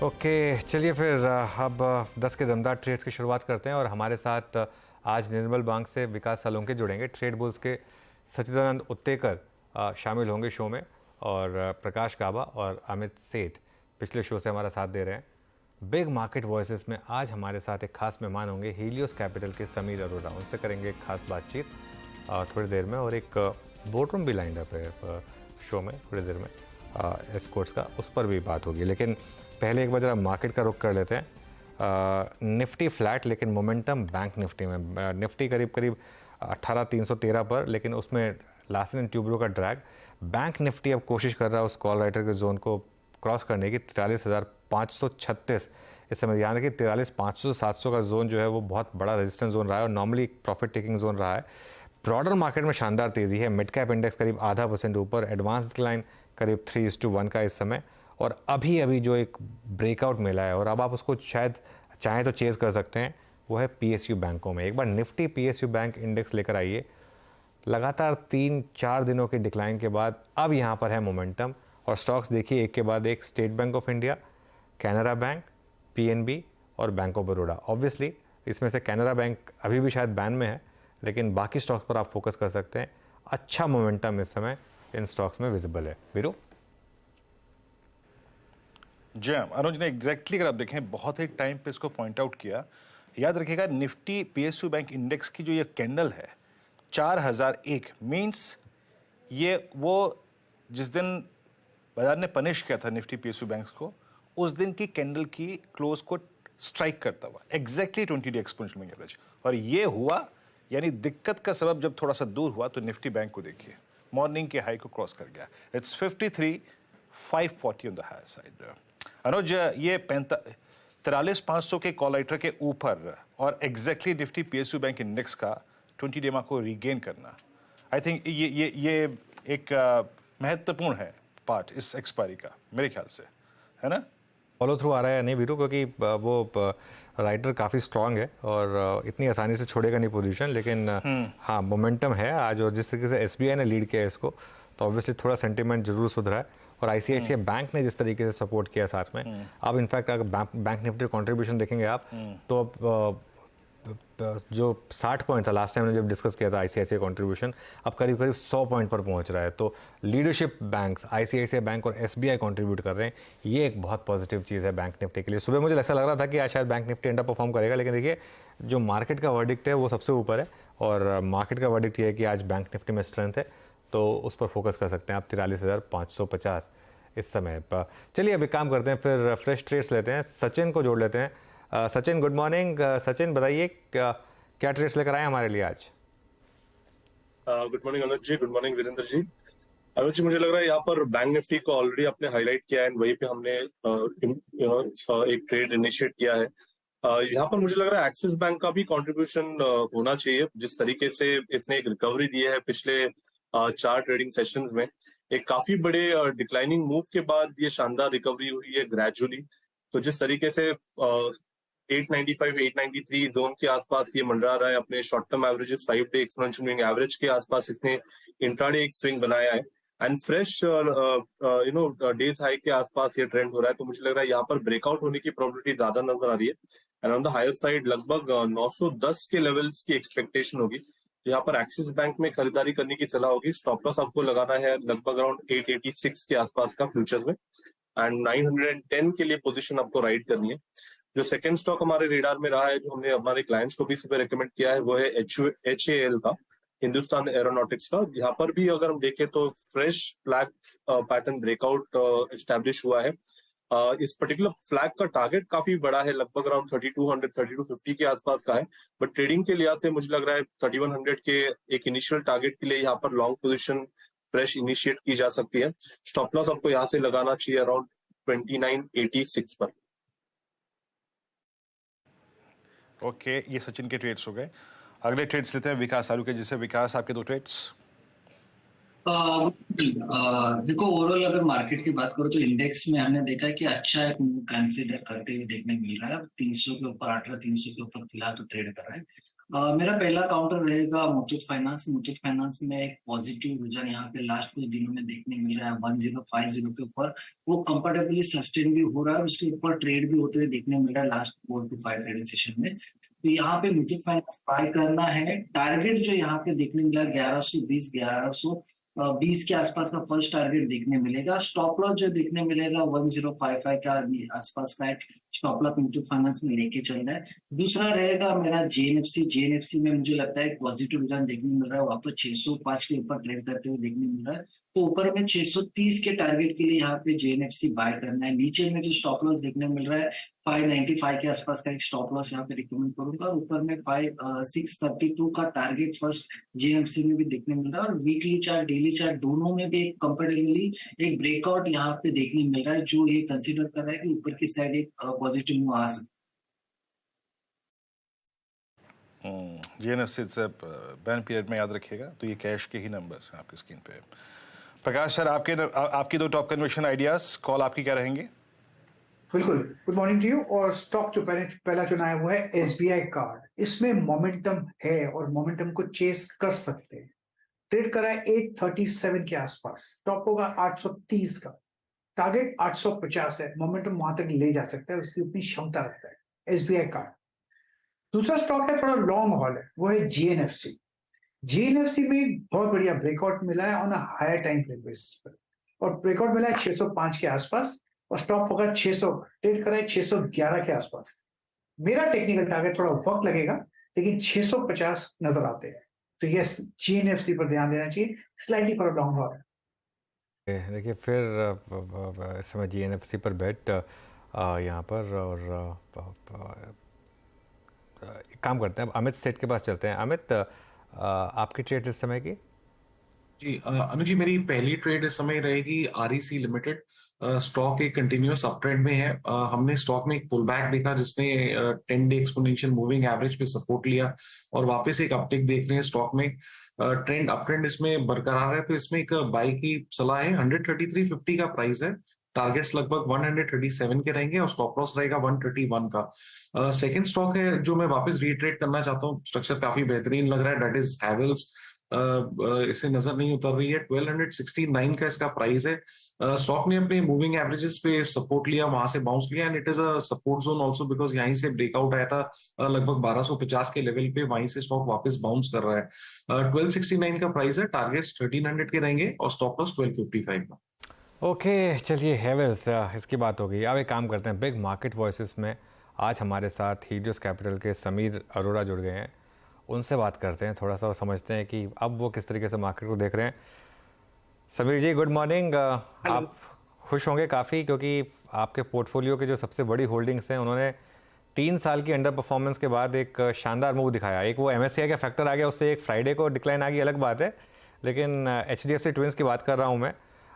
Okay, चलिए फिर अब 10 के दमदार ट्रेड्स की शुरुआत करते हैं और हमारे साथ आज निर्मल बैंक से विकास सालुंके जुड़ेंगे। ट्रेड बुल्स के सच्चिदानंद उत्तेकर शामिल होंगे शो में और प्रकाश काबा और अमित सेठ पिछले शो से हमारा साथ दे रहे हैं। बिग मार्केट वॉइसेस में आज हमारे साथ एक खास मेहमान होंगे हीलियोस कैपिटल के समीर अरोड़ा। उनसे करेंगे एक खास बातचीत थोड़ी देर में और एक बोर्डरूम भी लाइन अप है शो में थोड़ी देर में एस्कॉर्ट्स का, उस पर भी बात होगी। लेकिन पहले एक बार जरा मार्केट का रुख कर लेते हैं। निफ्टी फ्लैट लेकिन मोमेंटम बैंक निफ्टी में। निफ्टी करीब करीब 18,313 पर, लेकिन उसमें लार्सन एंड ट्यूब्रो का ड्रैग। बैंक निफ्टी अब कोशिश कर रहा है उस कॉल राइटर के जोन को क्रॉस करने की। 43,536 इस समय, यानी कि 43,500 से 700 का जोन जो है वो बहुत बड़ा रेजिस्टेंस जोन रहा है और नॉर्मली प्रॉफिट टेकिंग जोन रहा है। ब्रॉडर मार्केट में शानदार तेज़ी है। मिड कैप इंडेक्स करीब 0.5% ऊपर, एडवांस डिक्लाइन करीब 3:1 का इस समय, और अभी अभी जो एक ब्रेकआउट मिला है और अब आप उसको शायद चाहें तो चेज़ कर सकते हैं, वो है पीएसयू बैंकों में। एक बार निफ्टी पीएसयू बैंक इंडेक्स लेकर आइए। लगातार 3-4 दिनों के डिक्लाइन के बाद अब यहाँ पर है मोमेंटम और स्टॉक्स देखिए एक के बाद एक। State bank of India, Canara bank, PNB और बैंक ऑफ बड़ौदा। ऑब्वियसली इसमें से कैनरा बैंक अभी भी शायद बैन में है, लेकिन बाकी स्टॉक्स पर आप फोकस कर सकते हैं। अच्छा मोमेंटम इस समय इन स्टॉक्स में विजिबल है। वीरू जी अनुज ने एग्जैक्टली अगर आप देखें बहुत ही टाइम पे इसको पॉइंट आउट किया। याद रखिएगा निफ्टी पीएसयू बैंक इंडेक्स की जो ये कैंडल है 4001 मींस ये वो जिस दिन बाजार ने पनिश किया था निफ्टी पीएसयू बैंक्स को, उस दिन की कैंडल की क्लोज को स्ट्राइक करता हुआ exactly 20 day exponential moving average. और ये हुआ, यानी दिक्कत का सबब जब थोड़ा सा दूर हुआ तो निफ्टी बैंक को देखिए मॉर्निंग के हाई को क्रॉस कर गया। It's 53,540 on the higher side. Anuj ये 43,500 के कॉल राइटर के ऊपर और exactly Nifty PSU bank index का 20 डे को रीगेन करना, आई थिंक ये एक महत्वपूर्ण है पार्ट इस एक्सपायरी का मेरे ख्याल से, है ना। फॉलो थ्रू आ रहा है या नहीं वीरू, क्योंकि वो राइटर काफ़ी स्ट्रांग है और इतनी आसानी से छोड़ेगा नहीं पोजीशन। लेकिन हाँ, मोमेंटम है आज और जिस तरीके से एसबीआई ने लीड किया है इसको, तो ऑब्वियसली थोड़ा सेंटीमेंट जरूर सुधरा है। और आईसीआईसीआई बैंक ने जिस तरीके से सपोर्ट किया साथ में, अब इनफैक्ट अगर बैंक निफ्टी कॉन्ट्रीब्यूशन देखेंगे आप तो अब जो 60 पॉइंट था लास्ट टाइम ने जब डिस्कस किया था आईसीआईसीआई कंट्रीब्यूशन, अब करीब करीब 100 पॉइंट पर पहुंच रहा है। तो लीडरशिप बैंक्स आईसीआईसीआई बैंक और एसबीआई कंट्रीब्यूट कर रहे हैं। ये एक बहुत पॉजिटिव चीज़ है बैंक निफ्टी के लिए। सुबह मुझे ऐसा लग रहा था कि आज शायद बैंक निफ्टी अंडर परफॉर्म करेगा, लेकिन देखिए जो मार्केट का वर्डिक्ट है वो सबसे ऊपर है और मार्केट का वर्डिक्ट ये है कि आज बैंक निफ्टी में स्ट्रेंथ है, तो उस पर फोकस कर सकते हैं आप। 43,550 इस समय पर। चलिए अब एक काम करते हैं, फिर फ्रेश ट्रेड्स लेते हैं, सचिन को जोड़ लेते हैं। Sachin good morning. सचिन बताइए क्या ट्रेड्स लेकर आए हमारे लिए आज। गुड मॉर्निंग अनुज जी, गुड मॉर्निंग वीरेंद्र जी। अनुज जी, मुझे लग रहा है यहाँ पर बैंक निफ्टी को ऑलरेडी आपने हाईलाइट किया है, वहीं पे हमने एक ट्रेड इनिशिएट किया है। यहाँ पर मुझे लग रहा है एक्सिस बैंक का भी कंट्रीब्यूशन होना चाहिए। जिस तरीके से इसने एक रिकवरी दी है पिछले 4 ट्रेडिंग सेशंस में, एक काफी बड़े डिक्लाइनिंग मूव के बाद ये शानदार रिकवरी हुई है ग्रेजुअली। तो जिस तरीके से 895, 893 जोन के आसपास ये मंडरा रहा है, अपने short term averages 5 day exponential moving average के आसपास इसने इंट्राडे एक स्विंग बनाया है एंड फ्रेश डेज हाई के आसपास ये ट्रेंड हो रहा है। तो मुझे लग रहा है यहाँ पर ब्रेकआउट होने की प्रोबेबिलिटी ज्यादा नजर आ रही है and on the higher side लगभग 910 के लेवल्स की एक्सपेक्टेशन होगी। यहाँ पर एक्सिस बैंक में खरीदारी करने की सलाह होगी। स्टॉप लॉस आपको लगाना है लगभग अराउंड 886 के आसपास का फ्यूचर्स में एंड 910 के लिए पोजीशन आपको राइड करनी है। जो सेकंड स्टॉक हमारे रेडार में रहा है, जो हमने हमारे क्लाइंट्स को भी सुबह रेकमेंड किया है, वो है HAL का, हिंदुस्तान एरोनॉटिक्स का। यहाँ पर भी अगर हम देखें तो fresh flag pattern breakout establish हुआ है। इस पर्टिकुलर फ्लैग का टारगेट काफी बड़ा है, लगभग अराउंड 3200 3250 के आसपास का है, बट ट्रेडिंग के लिहाज से मुझे लग रहा है 3100 के एक इनिशियल टारगेट के लिए यहाँ पर लॉन्ग पोजीशन फ्रेश इनिशिएट की जा सकती है। स्टॉप लॉस आपको यहाँ से लगाना चाहिए अराउंड 2986 पर। ओके, ये सचिन के ट्रेड्स हो गए। अगले ट्रेड्स लेते हैं विकास सालू के। जैसे विकास, आपके 2 ट्रेड्स। देखो, ओवरऑल अगर मार्केट की बात करो तो इंडेक्स में हमने देखा है कि अच्छा एक मूव कंसीडर करते हुए देखने मिल रहा है। 300 के ऊपर 18,300 के ऊपर फिलहाल तो ट्रेड कर रहा है मेरा पहला काउंटर रहेगा मुथूट फाइनेंस। मुथूट फाइनेंस में एक पॉजिटिव रुझान यहाँ पे लास्ट कुछ दिनों में देखने मिल रहा है 1050 के ऊपर। वो कंफर्टेबली सस्टेन भी हो रहा है, उसके ऊपर ट्रेड भी होते हुए देखने मिल रहा है लास्ट 4 to 5 ट्रेडिंग सेशन में। तो यहाँ पे मुथूट फाइनेंस बाय करना है। टारगेट जो यहाँ पे देखने मिला 1120 1120 के आसपास का फर्स्ट टारगेट देखने मिलेगा। स्टॉप लॉस जो देखने मिलेगा 1055 का आसपास का एक स्टॉप लॉस मुथूट फाइनेंस में लेके चल रहा है। दूसरा रहेगा मेरा जेएनएफसी। जेएनएफसी में मुझे लगता है पॉजिटिव रिटर्न देखने मिल रहा है, वापस 605 के ऊपर ट्रेड करते हुए देखने मिल रहा है। तो ऊपर में 630 के टारगेट के लिए यहाँ पे जेएनएफसी बाय करना है। नीचे में जो स्टॉप लॉस देखने मिल रहा है 595 के आसपास का एक स्टॉप लॉस यहाँ पे रिकमेंड करूंगा। और ऊपर में 632 का टारगेट फर्स्ट जेएनएफसी में भी देखने मिल रहा है। और वीकली चार्ट डेली चार्ट दोनों में भी एक कंफर्टेबली एक ब्रेकआउट यहाँ पे देखने मिल रहा है, जो ये कंसिडर कर रहा है कि ऊपर की साइड एक पॉजिटिव मूव आ सकता है। जीएनएफसी से बैन पीरियड में याद रखिएगा, तो ये कैश के ही नंबर्स हैं आपकी स्क्रीन पे। प्रकाश सर, आपकी दो टॉप कन्विक्शन आइडियाज, कॉल आपकी क्या रहेंगे? बिल्कुल, गुड मॉर्निंग टू यू। और स्टॉक जो पहला चुना है वो है एसबीआई कार्ड। इसमें मोमेंटम है और मोमेंटम को चेस कर सकते हैं। ट्रेड करा है 837 के आसपास, टॉप होगा 830 का, टारगेट 850 है। मोमेंटम वहां तक ले जा सकता है, उसकी उतनी क्षमता रखता है एसबीआई कार्ड। दूसरा स्टॉक है, थोड़ा लॉन्ग हॉल है, वो है जीएनएफसी। जीएनएफसी में बहुत बढ़िया ब्रेकआउट मिला है on a higher time frame basis पर, और ब्रेकआउट मिला है 605 के आसपास और स्टॉप होगा 600, ट्रेड करा है 611 के आसपास। मेरा टेक्निकल टारगेट थोड़ा वक्त लगेगा, लेकिन 650 नजर आते हैं। तो यस, जीएनएफसी पर ध्यान देना चाहिए, स्लाइटली फॉर लॉन्ग हॉल। देखिए फिर इस समय जीएनएफसी पर बेट यहाँ पर। और एक काम करते हैं, अब अमित सेठ के पास चलते हैं। अमित, आपकी ट्रेड इस समय की? जी अनुज जी, मेरी पहली ट्रेड इस समय रहेगी आरईसी लिमिटेड। स्टॉक एक कंटिन्यूअस अप ट्रेंड में है। हमने स्टॉक में एक पुल बैक देखा जिसने 10 डे एक्सपोनेंशियल मूविंग एवरेज पे सपोर्ट लिया और वापस एक अपटिक देख रहे हैं स्टॉक में। ट्रेंड अप ट्रेंड इसमें बरकरार है, तो इसमें एक बाई की सलाह है। 133.50 का प्राइस है, टारगेट्स लगभग 137 के रहेंगे और स्टॉप लॉस रहेगा 131 का। सेकंड स्टॉक है जो मैं वापस रीट्रेड करना चाहता हूँ, स्ट्रक्चर काफी बेहतरीन लग रहा है, दैट इज हैवेल्स। इससे नजर नहीं उतर रही है, 1269 का इसका प्राइस है। स्टॉक ने अपने मूविंग एवरेजेस पे सपोर्ट लिया, वहां से बाउंस लिया and it is a support zone also, because यहीं से ब्रेकआउट आया था लगभग 1250 के लेवल पे, वहीं से स्टॉक वापस बाउंस कर रहा है। 1269 का प्राइस है, टारगेट्स 1300 के रहेंगे और स्टॉप लॉस 1255 का। ओके, चलिए हैवेल्स इसकी बात हो गई। अब एक काम करते हैं, बिग मार्केट वॉइसेस में आज हमारे साथ हीलियोस कैपिटल के समीर अरोड़ा जुड़ गए हैं। उनसे बात करते हैं, थोड़ा सा समझते हैं कि अब वो किस तरीके से मार्केट को देख रहे हैं। समीर जी, गुड मॉर्निंग। आप खुश होंगे काफ़ी, क्योंकि आपके पोर्टफोलियो के जो सबसे बड़ी होल्डिंग्स हैं उन्होंने 3 साल की अंडर परफॉर्मेंस के बाद एक शानदार मूव दिखाया। एक वो एमएससीआई का फैक्टर आ गया, उससे एक फ्राइडे को डिक्लाइन आ गई, अलग बात है, लेकिन एचडीएफसी ट्विंस की बात कर रहा हूँ मैं।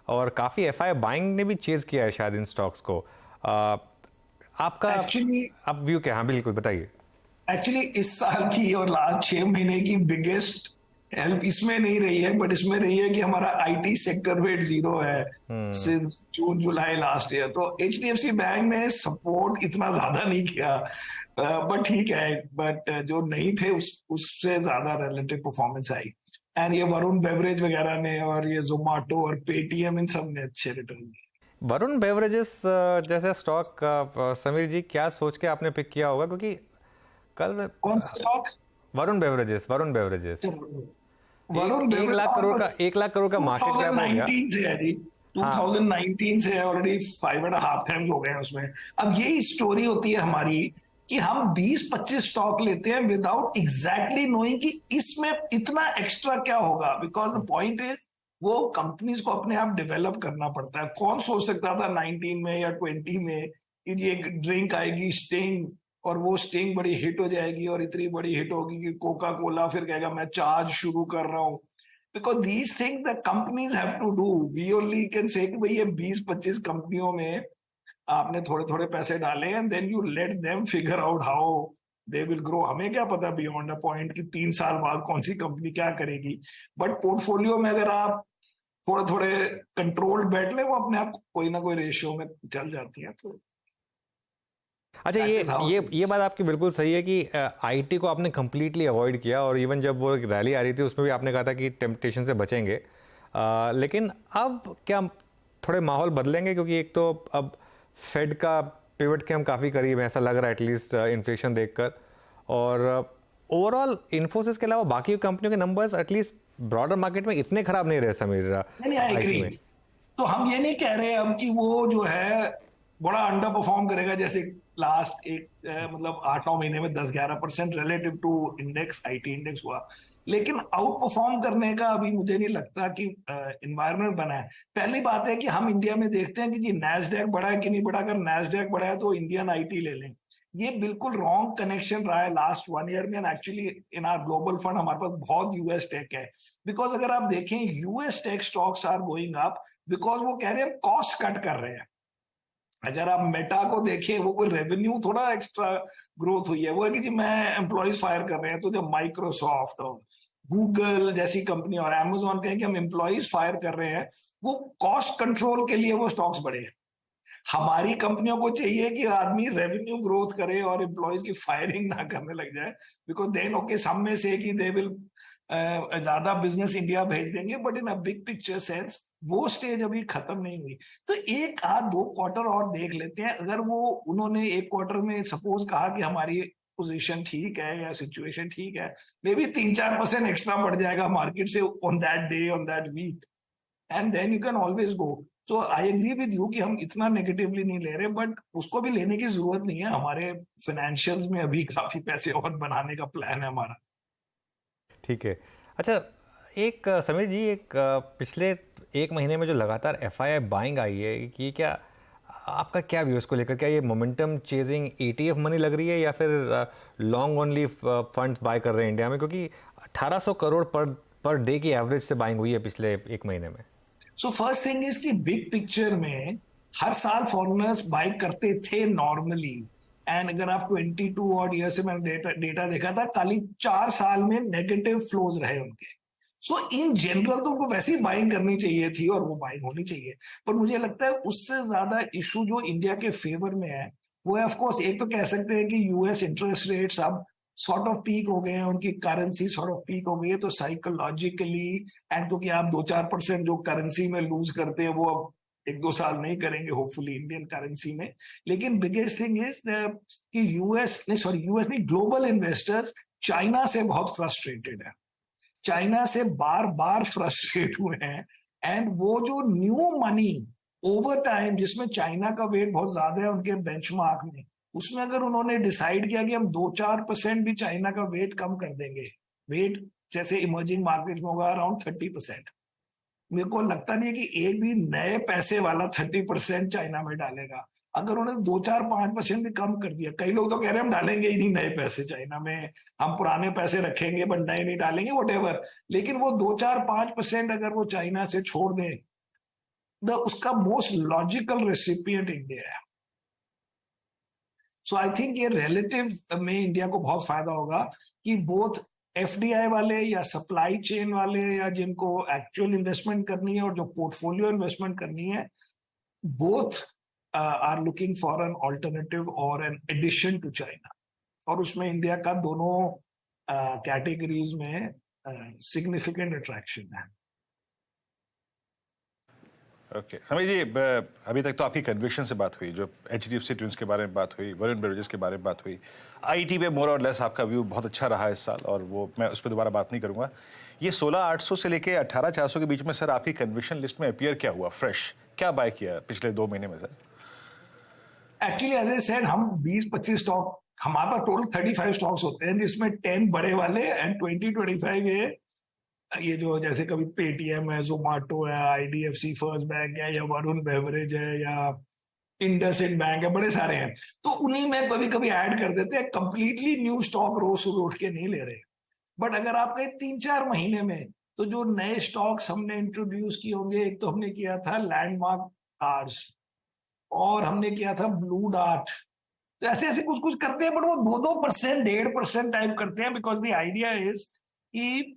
और काफ़ी एफआई बाइंग ने भी चेज किया है शायद इन स्टॉक्स को। आपका आप व्यू क्या? हाँ बिल्कुल, बताइए। एक्चुअली इस साल की और लास्ट 6 महीने की बिगेस्ट हेल्प इसमें नहीं रही है, बट इसमें रही है कि हमारा आईटी सेक्टर वेट 0 है सिंस जून जुलाई लास्ट ईयर। तो एचडीएफसी बैंक ने सपोर्ट इतना ज्यादा नहीं किया, बट ठीक है, बट जो नहीं थे उससे ज्यादा रिलेटिव परफॉर्मेंस आई। एंड ये वरुण बेवरेज वगैरह ने और ये जोमेटो और पेटीएम, इन सब ने अच्छे रिटर्न दिए। वरुण बेवरेजेस जैसे स्टॉक, समीर जी क्या सोच के आपने पिक किया होगा? क्योंकि कल कौन सा स्टॉक? वरुण बेवरेजेस वरुण एक लाख करोड़ का मार्केट कैप हो गया। 2019 से है जी, 2019 से ऑलरेडी 5.5 टाइम्स हो गए हैं उसमें। अब यही स्टोरी होती है हमारी कि हम 20-25 स्टॉक लेते हैं विदाउट एग्जैक्टली नोइंग कि इसमें इतना एक्स्ट्रा क्या होगा, बिकॉज द पॉइंट इज वो कंपनीज को अपने आप डेवलप करना पड़ता है। कौन सोच सकता था 19 में या 20 में कि ये ड्रिंक आएगी स्टिंग, और वो स्टिंग बड़ी हिट हो जाएगी और इतनी बड़ी हिट होगी कि कोका कोला फिर कहेगा मैं चार्ज शुरू कर रहा हूं। Because these things the companies have to do, we only can say कि भाई ये 20-25 कंपनियों में आपने थोड़े थोड़े पैसे डाले and then you let them figure out how they will grow. हमें क्या पता बियॉन्ड अ पॉइंट कि 3 साल बाद कौन सी कंपनी क्या करेगी, बट पोर्टफोलियो में अगर आप थोड़े थोड़े कंट्रोल्ड बैठ ले, वो अपने आप कोई ना कोई रेशियो में चल जाती है। तो अच्छा, That is how it ये is. बात आपकी बिल्कुल सही है कि आईटी को आपने कंप्लीटली अवॉइड किया, और इवन जब वो रैली आ रही थी उसमें भी आपने कहा था कि टेम्पटेशन से बचेंगे। लेकिन अब क्या थोड़े माहौल बदलेंगे, क्योंकि एक तो अब फेड का पिवट के हम काफ़ी करीब हैं, ऐसा लग रहा है एटलीस्ट इन्फ्लेशन देखकर, और ओवरऑल इन्फोसिस के अलावा बाकी कंपनियों के नंबर्स एटलीस्ट ब्रॉडर मार्केट में इतने खराब नहीं रहे समीर नहीं आई आईटी एग्री। में। तो हम ये नहीं कह रहे अब कि वो जो है बड़ा अंडर परफॉर्म करेगा, जैसे लास्ट मतलब 8-9 महीने में 10-11% relative to index, IT index हुआ, लेकिन आउट परफॉर्म करने का अभी मुझे नहीं लगता कि एनवायरनमेंट बना है। पहली बात है कि हम इंडिया में देखते हैं कि जी नैस्डैक बढ़ा है कि नहीं बढ़ा, अगर नैस्डैक बढ़ा है तो इंडियन आईटी ले लें। ये बिल्कुल रॉन्ग कनेक्शन रहा है लास्ट 1 ईयर में, and actually in our global fund हमारे पास बहुत यूएस टेक है, बिकॉज अगर आप देखें US tech stocks are going up because वो कह रहे हैं कॉस्ट कट कर रहे हैं। अगर आप मेटा को देखें, वो कोई रेवेन्यू थोड़ा एक्स्ट्रा ग्रोथ हुई है, वो है कि जी मैं एम्प्लॉयज फायर कर रहे हैं। तो जब माइक्रोसॉफ्ट और गूगल जैसी कंपनी और अमेजोन कहें कि हम एम्प्लॉयज फायर कर रहे हैं, वो कॉस्ट कंट्रोल के लिए वो स्टॉक्स बढ़े। हमारी कंपनियों को चाहिए कि आदमी रेवेन्यू ग्रोथ करे और एम्प्लॉयज की फायरिंग ना करने लग जाए, बिकॉज देन ओके सम में से कि दे विल ज्यादा बिजनेस इंडिया भेज देंगे, but in a big picture sense वो स्टेज अभी खत्म नहीं हुई। तो 1-2 क्वार्टर और देख लेते हैं। अगर वो उन्होंने एक क्वार्टर में सपोज कहा कि हमारी पोजीशन ठीक है या सिचुएशन ठीक है, मे बी 3-4% एक्स्ट्रा बढ़ जाएगा मार्केट से on that day, on that week, and then you can always go. तो आई एग्री विद यू कि हम इतना नेगेटिवली नहीं ले रहे, बट उसको भी लेने की जरूरत नहीं है। हमारे फाइनेंशियल्स में अभी काफी पैसे और बनाने का प्लान है हमारा। ठीक है। अच्छा, एक समीर जी, एक पिछले 1 महीने में जो लगातार एफआईआई बाइंग आई है, कि क्या आपका क्या व्यू इसको लेकर? क्या ये मोमेंटम चेजिंग एटीएफ मनी लग रही है, या फिर लॉन्ग ओनली फंड्स बाय कर रहे हैं इंडिया में? क्योंकि 1800 करोड़ पर डे की एवरेज से बाइंग हुई है पिछले 1 महीने में। सो फर्स्ट थिंग इज कि बिग पिक्चर में हर साल फॉरेनर्स बाय करते थे नॉर्मली, एंड अगर आप 22 और ईयर से मैंने डेटा देखा था, खाली 4 साल में नेगेटिव फ्लोज रहे उनके। सो इन जनरल तो उनको वैसे ही बाइंग करनी चाहिए थी और वो बाइंग होनी चाहिए, पर मुझे लगता है उससे ज्यादा इशू जो इंडिया के फेवर में है वो है, ऑफकोर्स एक तो कह सकते हैं कि यूएस इंटरेस्ट रेट्स अब सॉर्ट ऑफ पीक हो गए हैं, उनकी करेंसी सॉर्ट ऑफ पीक हो गई है, तो साइकोलॉजिकली एंड क्योंकि आप 2-4% जो करेंसी में लूज करते हैं वो अब 1-2 साल नहीं करेंगे होपफुली इंडियन करेंसी में। लेकिन बिगेस्ट थिंग इज कि यूएस नहीं, ग्लोबल इन्वेस्टर्स चाइना से बहुत फ्रस्ट्रेटेड है, चाइना से बार बार फ्रस्ट्रेट हुए हैं, एंड वो जो न्यू मनी ओवर टाइम जिसमें चाइना का वेट बहुत ज्यादा है उनके बेंचमार्क में, उसमें अगर उन्होंने डिसाइड किया कि हम 2-4% भी चाइना का वेट कम कर देंगे, वेट जैसे इमर्जिंग मार्केट में होगा अराउंड 30%, मेरे को लगता नहीं है कि एक भी नए पैसे वाला 30% चाइना में डालेगा। अगर उन्होंने 2-4-5% भी कम कर दिया, कई लोग तो कह रहे हैं हम डालेंगे ही नहीं नए पैसे चाइना में, हम पुराने पैसे रखेंगे बट नए नहीं डालेंगे, वट, लेकिन वो 2-4-5% अगर वो चाइना से छोड़ दें, उसका मोस्ट लॉजिकल रेसिपिएंट इंडिया है। सो आई थिंक ये रिलेटिव में इंडिया को बहुत फायदा होगा कि बोथ एफडीआई वाले या सप्लाई चेन वाले या जिनको एक्चुअल इन्वेस्टमेंट करनी है और जो पोर्टफोलियो इन्वेस्टमेंट करनी है, both are looking for an alternative और एन एडिशन टू चाइना, और उसमें इंडिया का दोनों कैटेगरीज में सिग्निफिकेंट अट्रैक्शन है। ओके समीर जी, अभी तक तो आपकी कन्विक्शन से बात हुई, जो एचडीएफसी ट्विंस के बारे में बात हुई, वरुण बेवरेजेस के बारे में बात हुई, आईटी पे मोर और लेस आपका व्यू बहुत अच्छा रहा इस साल, और वो मैं उस पर दोबारा बात नहीं करूंगा। ये 16,800 से लेके 18,400 के बीच में सर आपकी कन्विक्शन लिस्ट में अपीयर क्या हुआ फ्रेश, क्या बाय किया पिछले 2 महीने में sir? Actually as I said, हम 20-25 स्टॉक, हमारे पास टोटल 35 स्टॉक्स होते हैं जिसमें 10 बड़े वाले एंड 20-25 ये जो जैसे कभी पेटीएम है, जोमाटो है, आईडीएफसी फर्स्ट बैंक है, या वरुण बेवरेज है, या इंडसइंड बैंक है, बड़े सारे हैं, तो उन्हीं में कभी कभी ऐड कर देते हैं। कंप्लीटली न्यू स्टॉक रोज सुबह उठ के नहीं ले रहे, बट अगर आप कहें 3-4 महीने में, तो जो नए स्टॉक्स हमने इंट्रोड्यूस किए होंगे, एक तो हमने किया था लैंडमार्क कार्स, और हमने किया था ब्लू डार्ट। तो ऐसे ऐसे कुछ कुछ करते हैं, बट वो 2-2%, 1.5% टाइप करते हैं, बिकॉज द आइडिया इज कि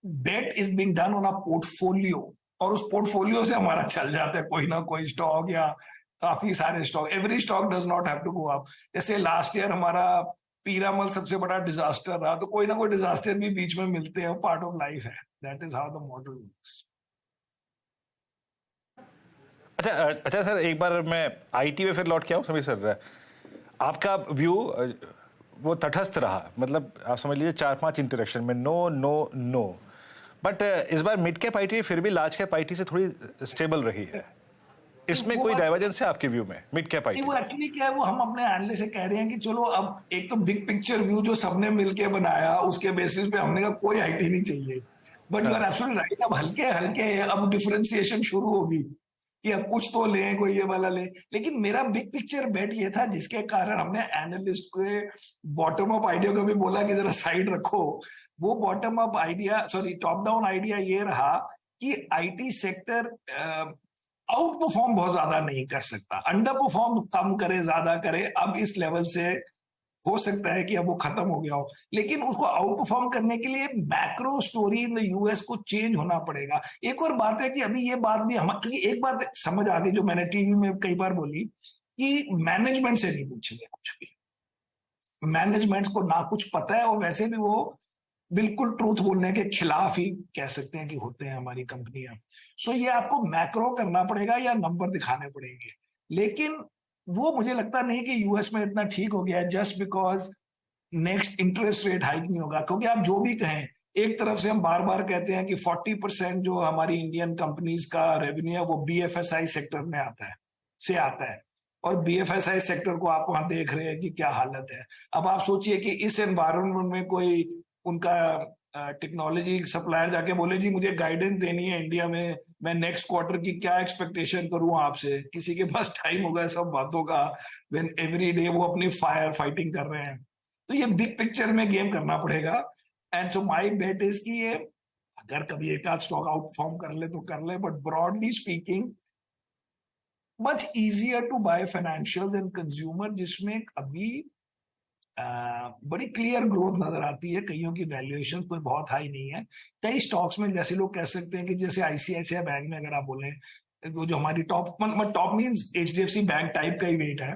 bet is being done on a portfolio, और उस पोर्टफोलियो से हमारा चल जाता है कोई ना कोई स्टॉक या काफी सारे stock, every stock does not have to go up. जैसे लास्ट ईयर हमारा पीरामल सबसे बड़ा डिजास्टर रहा, तो कोई ना कोई डिजास्टर भी बीच में मिलते हैं, पार्ट ऑफ लाइफ है। That is how the model works. अच्छा सर, एक बार मैं आईटी में फिर लौट के आऊँ समीर सर। आपका व्यू वो तटस्थ रहा, मतलब आप समझ लीजिए 4-5 इंटरेक्शन में नो नो नो, बट इस बार मिड कैप आईटी फिर भी लार्ज कैप आईटी से थोड़ी स्टेबल रही है। इसमें कोई डाइवर्जेंस है आपके व्यू में मिड कैप आईटी? वो एक्चुअली क्या है, वो हम अपने एनालिस्ट से कह रहे हैं कि चलो अब एक तो बिग पिक्चर व्यू जो सबने मिलके बनाया उसके बेसिस पे हमने कहा कोई आईटी नहीं चाहिए, but you are absolutely right. अब हल्के हल्के अब डिफरेंशिएशन शुरू होगी कि अब कुछ तो लें, कोई ये वाला ले। लेकिन मेरा बिग पिक्चर बेट ये था, जिसके कारण हमने एनालिस्ट के बॉटम अप आइडिया को भी बोला कि जरा साइड रखो। वो bottom up idea, sorry top down idea ये रहा कि आईटी सेक्टर आउट परफॉर्म बहुत ज्यादा नहीं कर सकता, अंडर परफॉर्म कम करे ज्यादा करे। अब इस लेवल से हो सकता है कि अब वो खत्म हो गया हो, लेकिन उसको आउट परफॉर्म करने के लिए macro story in the US को चेंज होना पड़ेगा। एक और बात है कि अभी ये बात भी हम, क्योंकि एक बात समझ आ गई जो मैंने टीवी में कई बार बोली कि मैनेजमेंट से नहीं पूछेंगे कुछ भी, मैनेजमेंट को ना कुछ पता है, और वैसे भी वो बिल्कुल ट्रूथ बोलने के खिलाफ ही कह सकते हैं कि होते हैं हमारी कंपनियां। सो ये आपको मैक्रो करना पड़ेगा या नंबर दिखाने पड़ेंगे, लेकिन वो मुझे लगता नहीं कि यूएस में इतना ठीक हो गया है just because next interest rate hike नहीं होगा। क्योंकि आप जो भी कहें, एक तरफ से हम बार बार कहते हैं कि 40% जो हमारी इंडियन कंपनीज का रेवेन्यू है वो बीएफएसआई सेक्टर में आता है, और बीएफएसआई सेक्टर को आप वहां देख रहे हैं कि क्या हालत है। अब आप सोचिए कि इस एनवायरनमेंट में कोई उनका टेक्नोलॉजी सप्लायर जाके बोले जी मुझे गाइडेंस देनी है इंडिया में, मैं नेक्स्ट क्वार्टर की क्या एक्सपेक्टेशन करूं आपसे, किसी के पास टाइम होगा सब बातों का, व्हेन एवरी डे वो अपनी फायर फाइटिंग कर रहे हैं। तो ये बिग पिक्चर में गेम करना पड़ेगा। And so my bet is कि ये अगर कभी एक आध स्टॉक आउट परफॉर्म कर ले तो कर ले, but broadly speaking much easier to buy financials and consumer, जिसमें अभी बड़ी क्लियर ग्रोथ नजर आती है। कईयों की वैल्यूएशन कोई बहुत हाई नहीं है। कई स्टॉक्स में जैसे लोग कह सकते हैं कि जैसे आईसीआईसीआई बैंक में अगर आप बोले, वो जो हमारी top means HDFC bank type का ही वेट है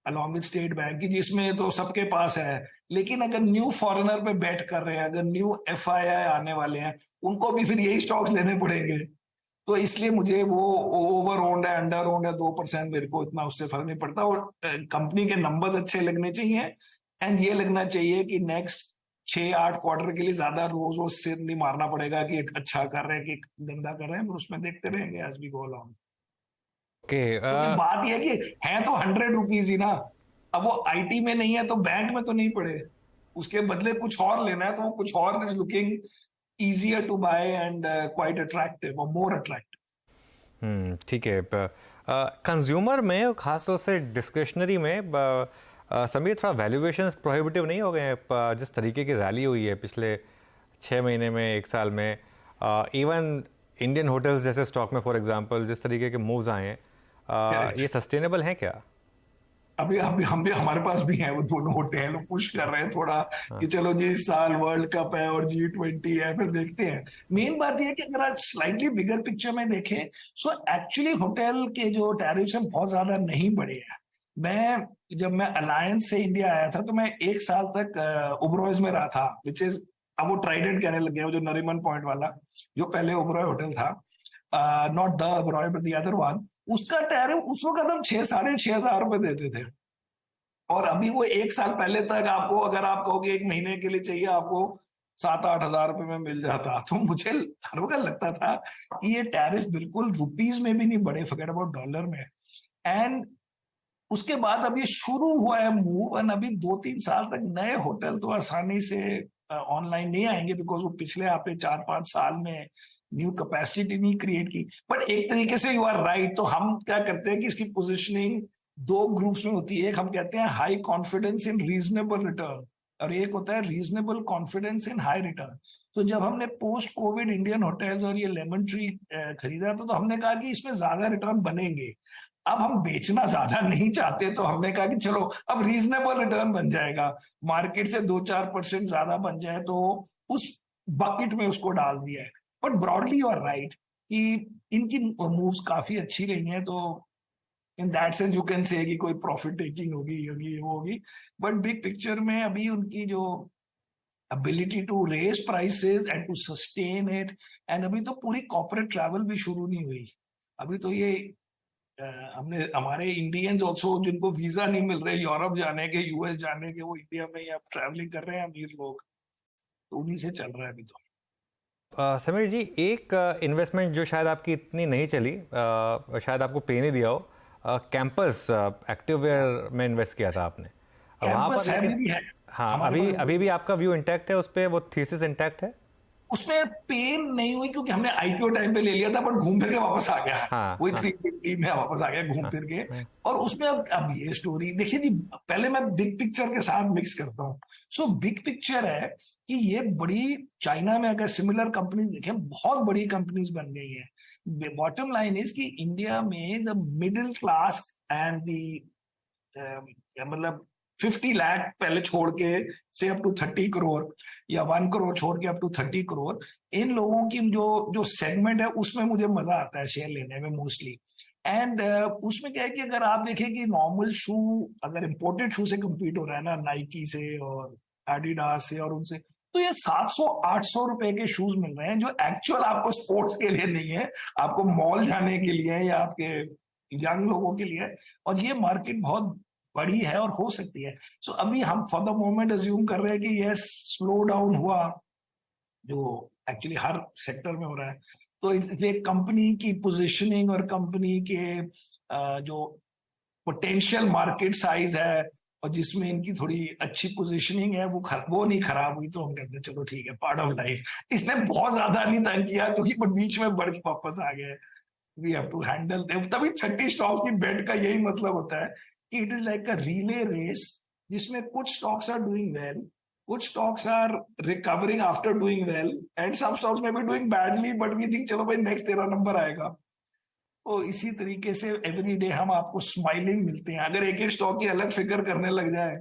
अलॉन्ग विद स्टेट बैंक की, जिसमें तो सबके पास है। लेकिन अगर न्यू फॉरेनर पे बैट कर रहे हैं, अगर न्यू एफआईआई आने वाले हैं, उनको भी फिर यही स्टॉक्स लेने पड़ेंगे। तो इसलिए मुझे वो ओवर ओन्ड है अंडर ओन्ड है 2%, मेरे को इतना उससे फर्क नहीं पड़ता। और कंपनी के नंबर्स अच्छे लगने चाहिए, एंड ये लगना चाहिए कि नेक्स्ट 6-8 क्वार्टर के लिए ज्यादा रोज रोज सिर नहीं मारना पड़ेगा कि अच्छा कर रहे हैं कि गंदा कर रहे हैं, पर उसमें देखते रहेंगे एज वी गो अलोंग। क्योंकि बात यह है कि है तो 100 रुपीज ही ना। अब वो आईटी में नहीं है तो बैंक में तो नहीं पड़े, उसके बदले कुछ और लेना है तो वो कुछ और is looking easier to buy and quite attractive or more attractive। ठीक है। कंज्यूमर में खासतौर से डिस्क्रिशनरी में समीर थोड़ा वैल्यूएशंस प्रोहिबिटिव नहीं हो गए हैं? जिस तरीके की रैली हुई है पिछले 6 महीने में, 1 साल में, इवन इंडियन होटल्स जैसे स्टॉक में फॉर एग्जांपल जिस तरीके के मूव्स आए हैं, ये सस्टेनेबल हैं क्या? अभी हम भी हमारे पास भी है वो दोनों होटल पुश कर रहे हैं थोड़ा कि चलो जी इस साल वर्ल्ड कप है और G20 है, फिर देखते हैं। मेन बात यह है कि अगर आप स्लाइटली बिगर पिक्चर में देखें, सो एक्चुअली होटल के जो टैरिफ्स हैं बहुत ज्यादा नहीं बढ़े हैं। जब मैं अलायंस से इंडिया आया था तो मैं 1 साल तक ओबरॉयज में रहा था, विच इज अब वो ट्राइडेंट कहने लगे, जो नरीमन पॉइंट वाला जो पहले ओबरॉय होटल था, not the Oberoi but the other one, उसका टैरिफ उस वक्त हम 6-6.5 हजार रुपए देते थे। और अभी वो 1 साल पहले तक आपको अगर आप कहोगे 1 महीने के लिए चाहिए, आपको 7-8 हजार रुपए में मिल जाता। तो मुझे हर वक्त लगता था कि ये टैरिफ बिल्कुल रुपीज में भी नहीं बढ़े, फॉरगेट अबाउट डॉलर में। एंड उसके बाद अब ये शुरू हुआ है मूव, एंड अभी 2-3 साल तक नए होटल तो आसानी से ऑनलाइन नहीं आएंगे, बिकॉज वो पिछले आपने 4-5 साल में न्यू कैपेसिटी नहीं क्रिएट की। बट एक तरीके से यू आर राइट। तो हम क्या करते हैं कि इसकी पोजीशनिंग 2 ग्रुप्स में होती है। एक हम कहते हैं high confidence in reasonable return, और एक होता है reasonable confidence in high return. तो जब हमने पोस्ट कोविड इंडियन होटल्स और ये लेमन ट्री खरीदा था, तो हमने कहा कि इसमें ज्यादा रिटर्न बनेंगे। अब हम बेचना ज्यादा नहीं चाहते, तो हमने कहा कि चलो अब रीजनेबल रिटर्न बन जाएगा, मार्केट से 2-4% ज्यादा बन जाए, तो उस बकेट में उसको डाल दिया है। But broadly you are right कि इनकी मूव्स काफी अच्छी रही हैं। तो in that sense you can say कि कोई प्रॉफिट टेकिंग होगी वो होगी, बट बिग पिक्चर में अभी उनकी जो ability to raise prices and to sustain it, and अभी तो पूरी कॉर्पोरेट ट्रैवल भी शुरू नहीं हुई। अभी तो ये हमने हमारे इंडियंस ऑल्सो जिनको वीजा नहीं मिल रहे यूरोप जाने के, यूएस जाने के, वो इंडिया में ही अब ट्रैवलिंग कर रहे हैं अमीर लोग, तो उन्हीं से चल रहा है अभी तो। समीर जी, एक इन्वेस्टमेंट जो शायद आपकी इतनी नहीं चली, शायद आपको पे नहीं दिया हो, कैंपस एक्टिववेयर में इन्वेस्ट किया था आपने। वहाँ कैंपस पर है लेकिन भी है हाँ, हमारे पास। अभी भी आपका व्यू इंटैक्ट है उस पे, वो थीसिस इंटैक्ट है? उसमें पेन नहीं हुई क्योंकि हमने आईपीओ टाइम पे ले लिया था, बट घूम फिर के वापस आ गया। हाँ, वही हाँ, 350 में वापस आ गया घूम हाँ, फिर के। हाँ, और उसमें अब ये स्टोरी देखिए जी, पहले मैं बिग पिक्चर के साथ मिक्स करता हूँ। सो बिग पिक्चर है कि ये बड़ी, चाइना में अगर सिमिलर कंपनीज देखें, बहुत बड़ी कंपनीज बन गई है। बॉटम लाइन इज कि इंडिया में the middle class and the मतलब 50 लाख पहले छोड़ के से अप टू 30 करोड़ या 1 करोड़ छोड़ के अप टू 30 करोड़, इन लोगों की जो सेगमेंट है उसमें मुझे मजा आता है शेयर लेने में मोस्टली। एंड उसमें क्या है कि अगर आप देखें कि नॉर्मल शू अगर इंपोर्टेड शू से कम्पीट हो रहा है ना, नाइकी से और एडिडास से और उनसे, तो ये 700-800 रुपए के शूज मिल रहे हैं जो एक्चुअल आपको स्पोर्ट्स के लिए नहीं है, आपको मॉल जाने के लिए या आपके यंग लोगों के लिए। और ये मार्केट बहुत बड़ी है और हो सकती है। सो अभी हम फॉर द मोमेंट अज्यूम कर रहे हैं कि ये स्लो डाउन हुआ, जो एक्चुअली हर सेक्टर में हो रहा है। तो ये कंपनी की पोजीशनिंग और कंपनी के जो पोटेंशियल मार्केट साइज है और जिसमें इनकी थोड़ी अच्छी पोजीशनिंग है, वो नहीं खराब हुई, तो हम कहते हैं चलो ठीक है, पार्ट ऑफ लाइफ। इसने बहुत ज्यादा नहीं तंग किया क्योंकि बीच में बढ़ के वापस आ गए। वी हैव टू हैंडल, तभी 30 स्टॉक्स की बेट का यही मतलब होता है कि it is like a relay race, जिसमें कुछ स्टॉक्स आर डूइंग वेल, कुछ stocks are recovering after doing well, and some stocks may be doing badly, but we think चलो भाई नेक्स्ट तेरा नंबर आएगा। तो इसी तरीके से एवरी डे हम आपको स्माइलिंग मिलते हैं। अगर एक एक स्टॉक की अलग फिगर करने लग जाए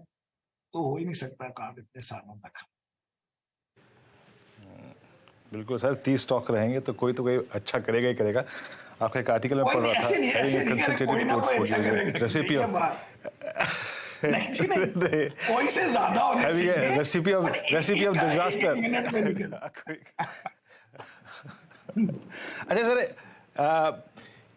तो हो ही नहीं सकता काम इतने सालों तक। बिल्कुल सर, 30 स्टॉक रहेंगे तो कोई अच्छा करेगा ही करेगा। आपका एक आर्टिकल में पढ़ रहा था, रेसिपी कोई से ज्यादा होना चाहिए, रेसिपी ऑफ डिजास्टर। अच्छा सर,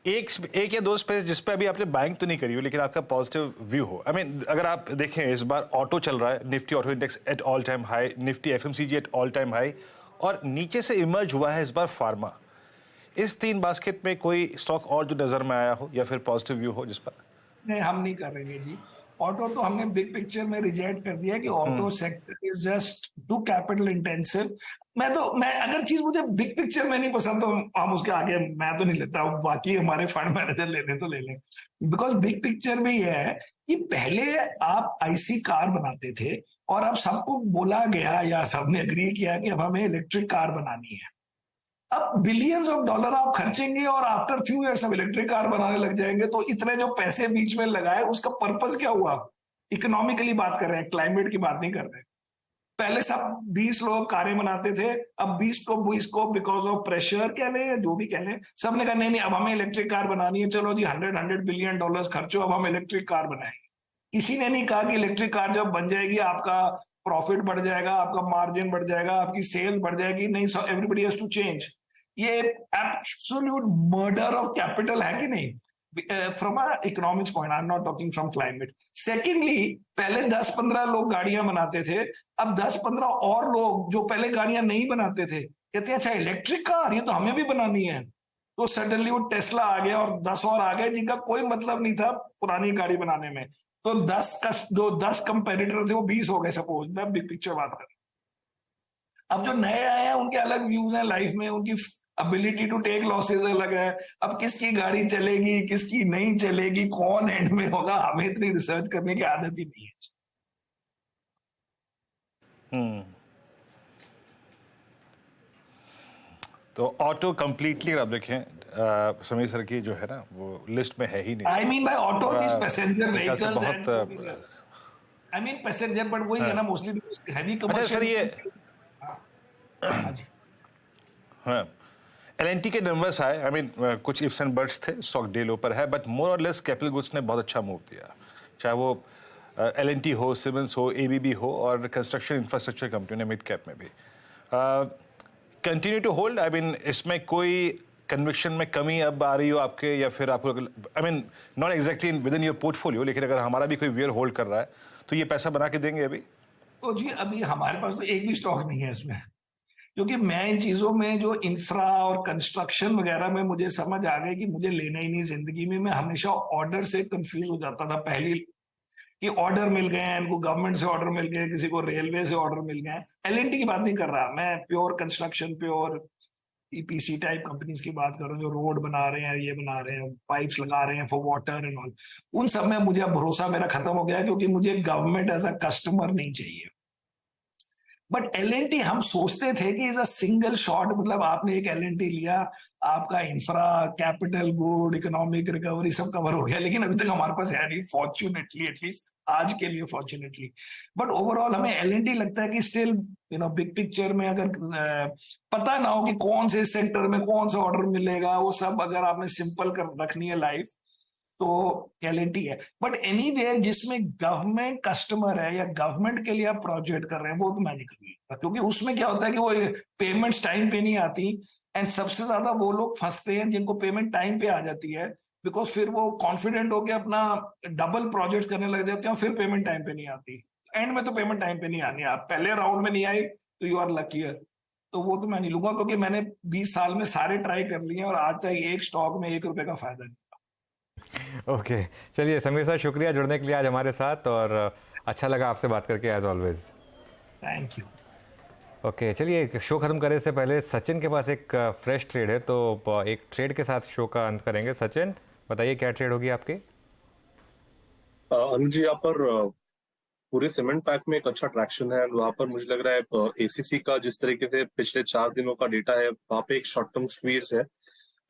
एक या दो स्पेस जिस पे अभी आपने बाइंग तो नहीं करी हो लेकिन आपका पॉजिटिव व्यू हो। आई मीन अगर आप देखें, इस बार ऑटो चल रहा है, Nifty auto index at all time high, Nifty FMCG at all time high, और नीचे से इमर्ज हुआ है इस बार फार्मा। इस 3 बास्केट में कोई स्टॉक और जो नजर में आया हो या फिर पॉजिटिव व्यू हो जिस पर? नहीं, हम नहीं कर रहे जी। ऑटो तो हमने बिग पिक्चर में रिजेक्ट कर दिया कि auto sector is just too capital intensive. मैं अगर चीज मुझे बिग पिक्चर में नहीं पसंद तो हम उसके आगे मैं तो नहीं लेता, बाकी हमारे फंड मैनेजर लेने तो ले लें। बिकॉज बिग पिक्चर में यह है कि पहले आप आईसी कार बनाते थे और अब सबको बोला गया या सबने एग्री किया कि अब हमें इलेक्ट्रिक कार बनानी है। अब बिलियंस ऑफ डॉलर आप खर्चेंगे और आफ्टर फ्यू इयर्स अब इलेक्ट्रिक कार बनाने लग जाएंगे, तो इतने जो पैसे बीच में लगाए उसका पर्पस क्या हुआ? इकोनॉमिकली बात कर रहे हैं, क्लाइमेट की बात नहीं कर रहे। पहले सब 20 लोग कारें बनाते थे, अब 20 को बिकॉज ऑफ प्रेशर कह लें या जो भी कह लें, सबने कहा नहीं अब हमें इलेक्ट्रिक कार बनानी है, चलो जी 100 बिलियन डॉलर खर्चो, अब हम इलेक्ट्रिक कार बनाएंगे। किसी ने नहीं कहा कि इलेक्ट्रिक कार जब बन जाएगी आपका प्रॉफिट बढ़ जाएगा, आपका मार्जिन बढ़ जाएगा, आपकी सेल बढ़ जाएगी। नहीं, एवरीबडी हैज टू चेंज। ये एब्सोल्यूट मर्डर ऑफ कैपिटल है कि नहीं? From a economics point, I am not talking from climate. Secondly, पहले 10-15 लोग गाड़ियां बनाते थे, अब 10-15 और लोग जो पहले गाड़ियां नहीं बनाते थे कहते हैं अच्छा इलेक्ट्रिक कार ये तो हमें भी बनानी है। तो सडनली वो टेस्ला आ गया और 10 और आ गए जिनका कोई मतलब नहीं था पुरानी गाड़ी बनाने में। तो 10 कंपेटिटर थे वो 20 हो गए, सपोज मैं बिग पिक्चर बात कर। अब जो नए आए हैं उनके अलग व्यूज हैं लाइफ में, उनकी एबिलिटी टू टेक लॉसेस अलग है। अब किसकी गाड़ी चलेगी, किसकी नहीं चलेगी, कौन एंड में होगा, हमें इतनी रिसर्च करने की आदत ही नहीं है। तो ऑटो कंप्लीटली आप देखें समीर सर की जो है ना वो लिस्ट में है ही नहीं। I mean by auto this passenger vehicles, बहुत आई मीन पैसेंजर, बट वही है ना मोस्टली हैवी कमर्शियल। अच्छा सर, ये हाँ, एलएनटी के नंबर्स आए, आई मीन कुछ इफ्स एंड बट्स थे, स्टॉक डे लो पर है, बट मोर और लेस कैपिटल गुड्स ने बहुत अच्छा मूव दिया, चाहे वो एलएनटी हो, सिमेंस हो, एबीबी हो और कंस्ट्रक्शन इंफ्रास्ट्रक्चर कंपनी ने मिड कैप में भी continue to hold. I mean इसमें कोई कन्विक्शन में कमी अब आ रही हो आपके, या फिर आपको, I mean not exactly with in your portfolio, लेकिन अगर हमारा भी कोई व्यूअर होल्ड कर रहा है तो ये पैसा बना के देंगे अभी? तो जी अभी हमारे पास तो एक भी स्टॉक नहीं है इसमें, क्योंकि मैं इन चीजों में जो इंफ्रा और कंस्ट्रक्शन वगैरह में मुझे समझ आ गई कि मुझे लेना ही नहीं जिंदगी में। मैं हमेशा ऑर्डर से कंफ्यूज हो जाता था पहली, कि ऑर्डर मिल गए हैं इनको, गवर्नमेंट से ऑर्डर मिल गए, किसी को रेलवे से ऑर्डर मिल गए। एलएनटी की बात नहीं कर रहा मैं, pure construction, pure EPC type companies की बात कर रहा हूँ, जो रोड बना रहे हैं, ये बना रहे हैं, पाइप्स लगा रहे हैं फॉर वाटर एंड ऑल। उन सब में मुझे भरोसा मेरा खत्म हो गया है, क्योंकि मुझे गवर्नमेंट एज अ कस्टमर नहीं चाहिए। बट एलएनटी हम सोचते थे कि इज अ सिंगल शॉट, मतलब आपने एक एलएनटी लिया, आपका infra, capital good, economic recovery सब कवर हो गया, लेकिन अभी तक हमारे पास है नहीं, फॉर्चुनेटली, एटलीस्ट आज के लिए फॉर्चुनेटली। बट ओवरऑल हमें एलएनटी लगता है कि स्टिल बिग पिक्चर में अगर पता ना हो कि कौन से सेक्टर में कौन सा ऑर्डर मिलेगा, वो सब अगर आपने सिंपल कर रखनी है लाइफ, तो एलएनटी है। बट एनीवेयर जिसमें गवर्नमेंट कस्टमर है या गवर्नमेंट के लिए आप प्रोजेक्ट कर रहे हैं, वो तो मैं नहीं करूंगा, क्योंकि उसमें क्या होता है कि वो पेमेंट्स टाइम पे नहीं आती, एंड सबसे ज्यादा वो लोग फंसते हैं जिनको पेमेंट टाइम पे आ जाती है, बिकॉज फिर वो कॉन्फिडेंट होकर अपना डबल प्रोजेक्ट करने लग जाते हैं, और फिर पेमेंट टाइम पे नहीं आती। एंड में तो पेमेंट टाइम पे नहीं आनी, आप पहले राउंड में नहीं आई तो यू आर लकीयर। तो वो तो मैं नहीं लूंगा, क्योंकि मैंने 20 साल में सारे ट्राई कर लिए और आज तक एक स्टॉक में 1 रुपए का फायदा नहीं। ओके, चलिए समीर साहब, शुक्रिया जुड़ने के लिए आज हमारे साथ, और अच्छा लगा आपसे बात करके as always. Thank you. Okay, चलिए शो खत्म करने से पहले सचिन के पास एक फ्रेश ट्रेड है, तो एक ट्रेड के साथ शो का अंत करेंगे। सचिन, बताइए क्या ट्रेड होगी आपकी? अनुज जी, यहाँ पर पूरे सीमेंट पैक में एक अच्छा ट्रैक्शन है, वहां पर मुझे लग रहा है एसीसी का जिस तरीके से पिछले 4 दिनों का डेटा है, वहां पे एक शॉर्ट टर्म स्क्वीज है,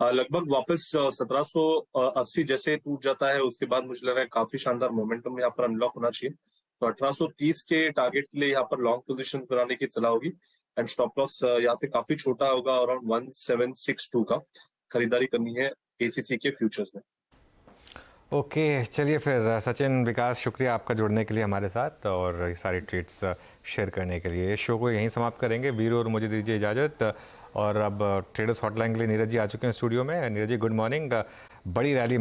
लगभग वापस 1780 जैसे टूट जाता है, उसके बाद मुझे लग रहा है काफी शानदार मोमेंटम यहाँ पर अनलॉक होना चाहिए। तो 1830 के टारगेट के लिए यहाँ पर लॉन्ग पोजीशन बनाने की सलाह होगी, एंड स्टॉप लॉस यहाँ पे काफी छोटा होगा, अराउंड 1762 का खरीदारी करनी है एसीसी के फ्यूचर्स में। ओके, चलिए फिर सचिन, विकास, शुक्रिया आपका जुड़ने के लिए हमारे साथ और ये सारी ट्रेड्स शेयर करने के लिए। इस शो को यहीं समाप्त करेंगे। वीरू और मुझे दीजिए इजाज़त, और अब ट्रेडर्स हॉटलाइन के लिए नीरज जी आ चुके हैं स्टूडियो में। Neeraj ji, good morning. बड़ी रैली